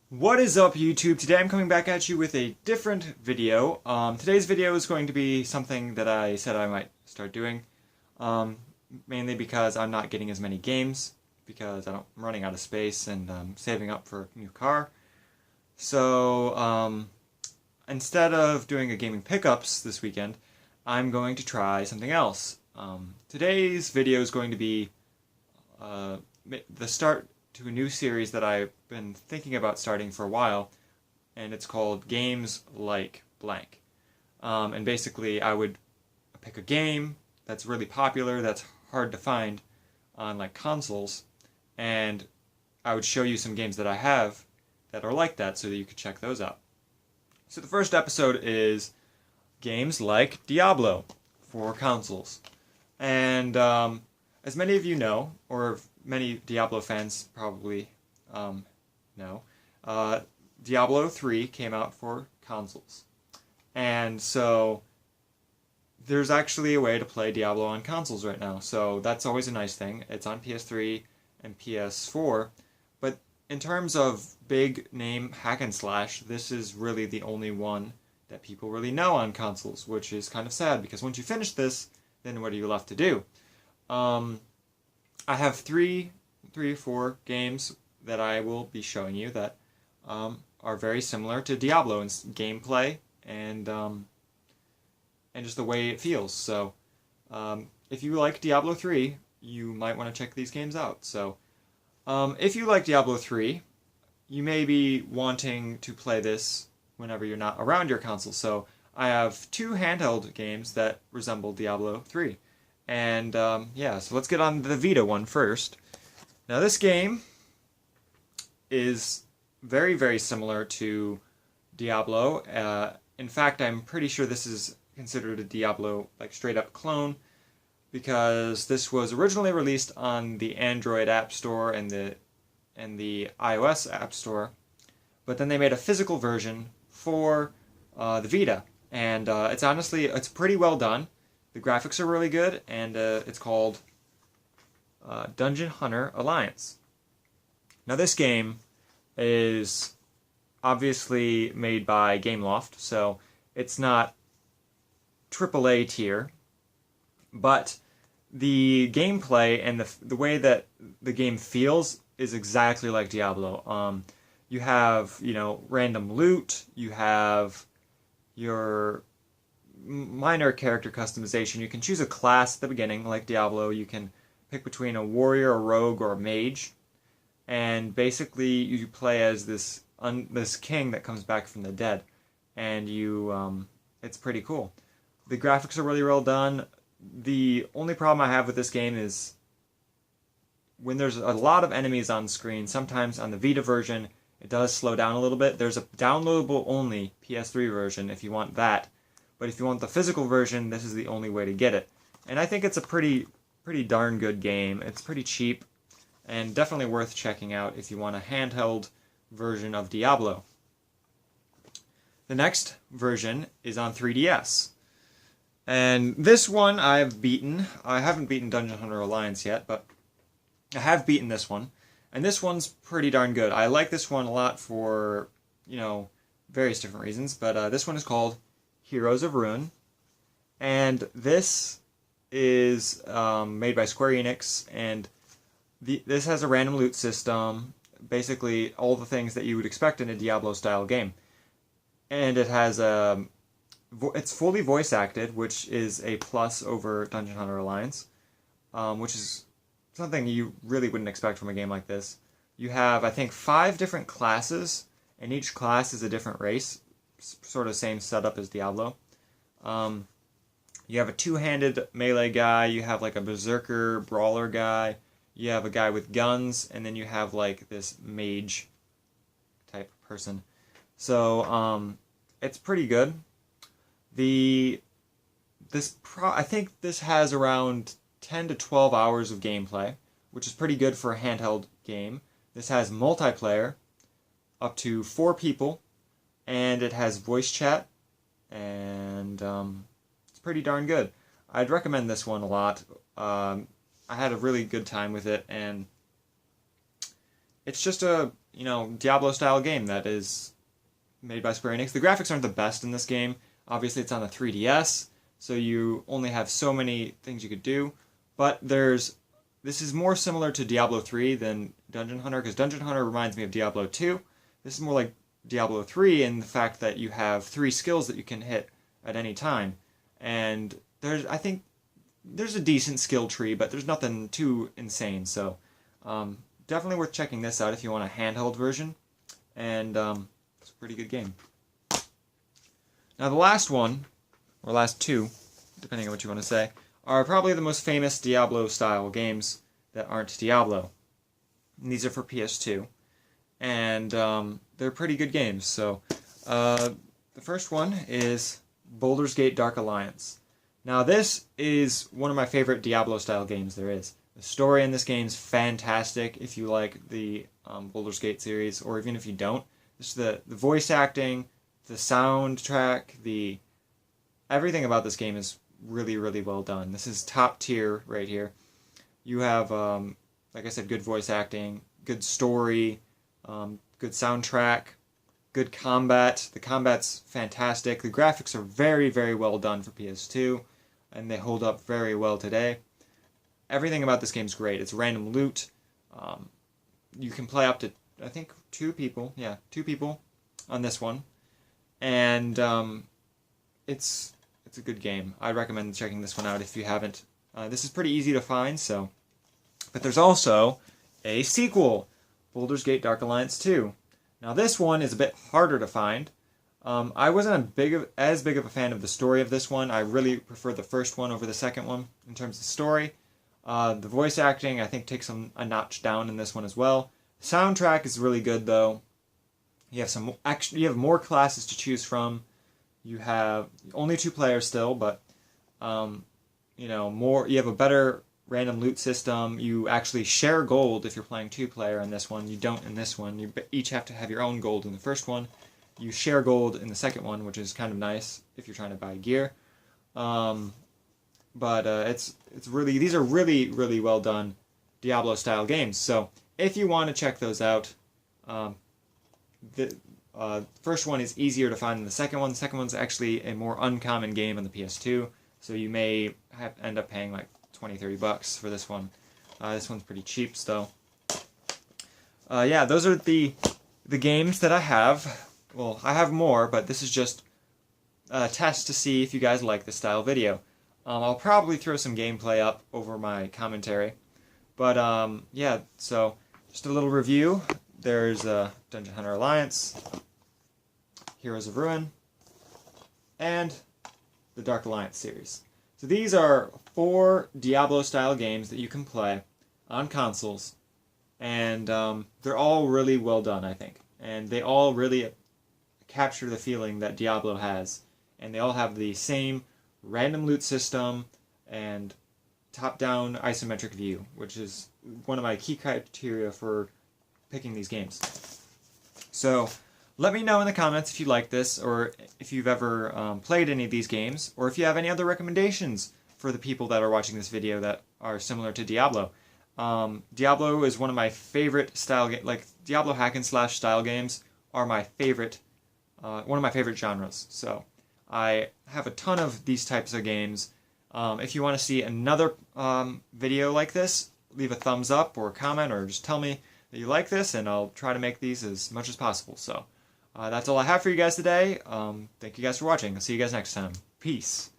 What is up, YouTube? Today I'm coming back at you with a different video. Today's video is going to be something that I said I might start doing, mainly because I'm not getting as many games, because I'm running out of space and saving up for a new car. So instead of doing a gaming pickups this weekend, I'm going to try something else. Today's video is going to be the start to a new series that I've been thinking about starting for a while, and it's called Games Like Blank. And basically I would pick a game that's really popular, that's hard to find on like consoles, and I would show you some games that I have that are like that so that you could check those out. So the first episode is games like Diablo for consoles. And as many of you know, or many Diablo fans probably know, Diablo 3 came out for consoles. And so there's actually a way to play Diablo on consoles right now. So that's always a nice thing. It's on PS3 and PS4. But in terms of big name hack and slash, this is really the only one that people really know on consoles, which is kind of sad because once you finish this, then what are you left to do? I have three or four games that I will be showing you that are very similar to Diablo in gameplay and just the way it feels. So if you like Diablo 3, you might want to check these games out. So if you like Diablo 3, you may be wanting to play this whenever you're not around your console. So I have two handheld games that resemble Diablo 3. And yeah, so let's get on the Vita one first. Now this game is very, very similar to Diablo. In fact, I'm pretty sure this is considered a Diablo like straight up clone, because this was originally released on the Android App Store and the iOS App Store, but then they made a physical version for the Vita, and it's pretty well done. The graphics are really good, and it's called Dungeon Hunter Alliance. Now this game is obviously made by Gameloft, so it's not AAA tier, but the gameplay and the way that the game feels is exactly like Diablo. You have, random loot, you have your minor character customization. You can choose a class at the beginning, like Diablo. You can pick between a warrior, a rogue, or a mage, and basically you play as this king that comes back from the dead, and it's pretty cool. The graphics are really well done. The only problem I have with this game is when there's a lot of enemies on screen. Sometimes on the Vita version it does slow down a little bit. There's a downloadable only PS3 version if you want that. But if you want the physical version, this is the only way to get it. And I think it's a pretty darn good game. It's pretty cheap, and definitely worth checking out if you want a handheld version of Diablo. The next version is on 3DS. And this one I've beaten. I haven't beaten Dungeon Hunter Alliance yet, but I have beaten this one. And this one's pretty darn good. I like this one a lot for, various different reasons, but this one is called Heroes of Ruin, and this is made by Square Enix, and this has a random loot system, basically all the things that you would expect in a Diablo-style game. And it has it's fully voice acted, which is a plus over Dungeon Hunter Alliance, which is something you really wouldn't expect from a game like this. You have, I think, 5 different classes, and each class is a different race. Sort of same setup as Diablo. You have a two-handed melee guy, you have like a berserker brawler guy, you have a guy with guns, and then you have like this mage type person. So it's pretty good. I think this has around 10 to 12 hours of gameplay, which is pretty good for a handheld game. This has multiplayer, up to 4 people, and it has voice chat, and it's pretty darn good. I'd recommend this one a lot. I had a really good time with it, and it's just a Diablo-style game that is made by Square Enix. The graphics aren't the best in this game. Obviously, it's on the 3DS, so you only have so many things you could do. But this is more similar to Diablo 3 than Dungeon Hunter, because Dungeon Hunter reminds me of Diablo 2. This is more like Diablo 3 in the fact that you have 3 skills that you can hit at any time. And I think there's a decent skill tree, but there's nothing too insane. So definitely worth checking this out if you want a handheld version. And it's a pretty good game. Now the last one, or last two, depending on what you want to say, are probably the most famous Diablo-style games that aren't Diablo. And these are for PS2. And they're pretty good games. So the first one is Baldurs Gate Dark Alliance. Now this is one of my favorite Diablo-style games there is. The story in this game is fantastic if you like the Baldur's Gate series, or even if you don't. Just the voice acting, the soundtrack, everything about this game is really, really well done. This is top tier right here. You have, like I said, good voice acting, good story, good soundtrack, good combat. The combat's fantastic. The graphics are very, very well done for PS2, and they hold up very well today. Everything about this game is great. It's random loot. You can play up to, I think, 2 people. Yeah, 2 people on this one. And it's a good game. I recommend checking this one out if you haven't. This is pretty easy to find, so. But there's also a sequel, Baldur's Gate Dark Alliance 2. Now this one is a bit harder to find. I wasn't as big of a fan of the story of this one. I really prefer the first one over the second one in terms of story. The voice acting, I think, takes a notch down in this one as well. The soundtrack is really good, though. You have more classes to choose from. You have only 2 players still, but more. You have a better random loot system. You actually share gold if you're playing 2-player in this one. You don't in this one. You each have to have your own gold in the first one. You share gold in the second one, which is kind of nice if you're trying to buy gear. But it's really, these are really, really well done Diablo style games. So if you want to check those out, the first one is easier to find than the second one. The second one's actually a more uncommon game on the PS2, so you may end up paying like $20-30 for this one. This one's pretty cheap, though. Yeah, those are the games that I have. Well, I have more, but this is just a test to see if you guys like this style video. I'll probably throw some gameplay up over my commentary. But, yeah, so just a little review. There's Dungeon Hunter Alliance, Heroes of Ruin, and the Dark Alliance series. So these are 4 Diablo-style games that you can play on consoles, and they're all really well done, I think. And they all really capture the feeling that Diablo has. And they all have the same random loot system and top-down isometric view, which is one of my key criteria for picking these games. So let me know in the comments if you like this, or if you've ever played any of these games, or if you have any other recommendations for the people that are watching this video that are similar to Diablo. Diablo is one of my favorite style games. Like, Diablo hack and slash style games are my favorite, one of my favorite genres. So I have a ton of these types of games. If you want to see another video like this, leave a thumbs up or a comment, or just tell me that you like this, and I'll try to make these as much as possible. So that's all I have for you guys today. Thank you guys for watching. I'll see you guys next time. Peace.